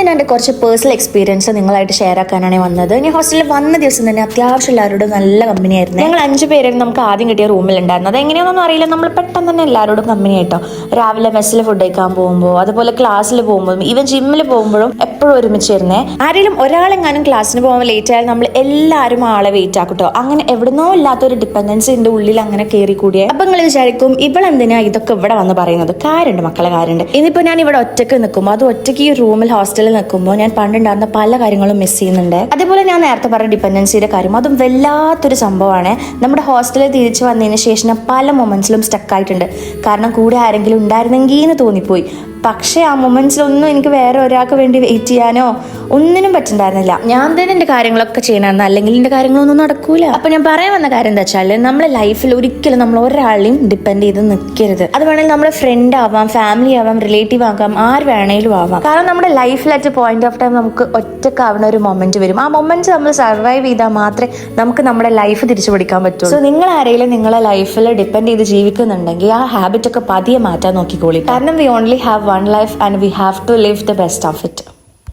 ഞാൻ എൻ്റെ കുറച്ച് പേഴ്സണൽ എക്സ്പീരിയൻസ് നിങ്ങളായിട്ട് ഷെയർ ആക്കാനാണ് വന്നത്. ഞാൻ ഹോസ്റ്റലിൽ വന്ന ദിവസം തന്നെ അത്യാവശ്യം എല്ലാവരോടും നല്ല കമ്പനി ആയിരുന്നു. ഞങ്ങൾ 5 പേരായിരുന്നു നമുക്ക് ആദ്യം കിട്ടിയ റൂമിലുണ്ടായിരുന്നത്. അത് എങ്ങനെയാണെന്നൊന്നും അറിയില്ല, നമ്മൾ പെട്ടെന്ന് തന്നെ എല്ലാവരോടും കമ്പനി ആയിട്ടോ. രാവിലെ മെസ്സിൽ ഫുഡ് കഴിക്കാൻ പോകുമ്പോൾ, അതുപോലെ ക്ലാസ്സിൽ പോകുമ്പോഴും, ഈവൻ ജിമ്മിൽ പോകുമ്പോഴും എപ്പോഴും ഒരുമിച്ചിരുന്നേ. ആരെങ്കിലും ഒരാളെങ്ങാനും ക്ലാസ്സിന് പോകുമ്പോൾ ലേറ്റ് ആയാൽ നമ്മൾ എല്ലാവരും ആളെ വെയിറ്റ് ആക്കട്ടോ. അങ്ങനെ എവിടുന്നോ ഇല്ലാത്തൊരു ഡിപ്പെൻഡൻസി എൻ്റെ ഉള്ളിൽ അങ്ങനെ കയറി കൂടിയേ. അപ്പൊ നിങ്ങൾ വിചാരിക്കും ഇവളെന്തിനാ ഇതൊക്കെ ഇവിടെ വന്ന് പറയുന്നത്? കാര്യമുണ്ട് മക്കളെ, കാര്യമുണ്ട്. ഇനിയിപ്പോൾ ഞാൻ ഇവിടെ ഒറ്റയ്ക്ക് നിൽക്കുമ്പോൾ, അത് ഒറ്റയ്ക്ക് ഈ റൂമിൽ ഹോസ്റ്റലിൽ നിൽക്കുമ്പോൾ ഞാൻ പണ്ടുണ്ടായിരുന്ന പല കാര്യങ്ങളും മിസ് ചെയ്യുന്നുണ്ട്. അതേപോലെ ഞാൻ നേരത്തെ പറഞ്ഞ ഡിപ്പെൻഡൻസിയുടെ കാര്യം, അതും വല്ലാത്തൊരു സംഭവമാണ്. നമ്മുടെ ഹോസ്റ്റലിൽ തിരിച്ചു വന്നതിന് ശേഷം പല മൊമെന്റ്സിലും സ്റ്റക്ക് ആയിട്ടുണ്ട്. കാരണം കൂടെ ആരെങ്കിലും ഉണ്ടായിരുന്നെങ്കിൽ എന്ന് തോന്നിപ്പോയി. പക്ഷേ ആ മൊമെന്റ്സിലൊന്നും എനിക്ക് വേറെ ഒരാൾക്ക് വേണ്ടി വെയിറ്റ് ചെയ്യാനോ ഒന്നിനും പറ്റുന്നുണ്ടായിരുന്നില്ല. ഞാൻ തന്നെ എൻ്റെ കാര്യങ്ങളൊക്കെ ചെയ്യണമെന്ന്, അല്ലെങ്കിൽ എൻ്റെ കാര്യങ്ങളൊന്നും നടക്കൂല. അപ്പൊ ഞാൻ പറയാൻ വന്ന കാര്യം എന്താ വെച്ചാൽ, നമ്മളെ ലൈഫിൽ ഒരിക്കലും നമ്മൾ ഒരാളെയും ഡിപ്പെൻഡ് ചെയ്ത് നിൽക്കരുത്. അത് വേണമെങ്കിൽ നമ്മുടെ ഫ്രണ്ട് ആവാം, ഫാമിലി ആവാം, റിലേറ്റീവ് ആകാം, ആര് വേണേലും ആവാം. കാരണം നമ്മുടെ ലൈഫിൽ അറ്റ് പോയിന്റ് ഓഫ് ടൈം നമുക്ക് ഒറ്റക്കാവുന്ന ഒരു മൊമെന്റ് വരും. ആ മൊമെന്റ് നമ്മൾ സർവൈവ് ചെയ്താൽ മാത്രമേ നമുക്ക് നമ്മുടെ ലൈഫ് തിരിച്ചു പിടിക്കാൻ പറ്റൂ. സോ നിങ്ങൾ ആരെങ്കിലും നിങ്ങളെ ലൈഫിൽ ഡിപ്പെൻഡ് ചെയ്ത് ജീവിക്കുന്നുണ്ടെങ്കിൽ ആ ഹാബിറ്റ് ഒക്കെ പതിയെ മാറ്റാൻ നോക്കിക്കോളി. കാരണം V only have one life and we have to live the best of it.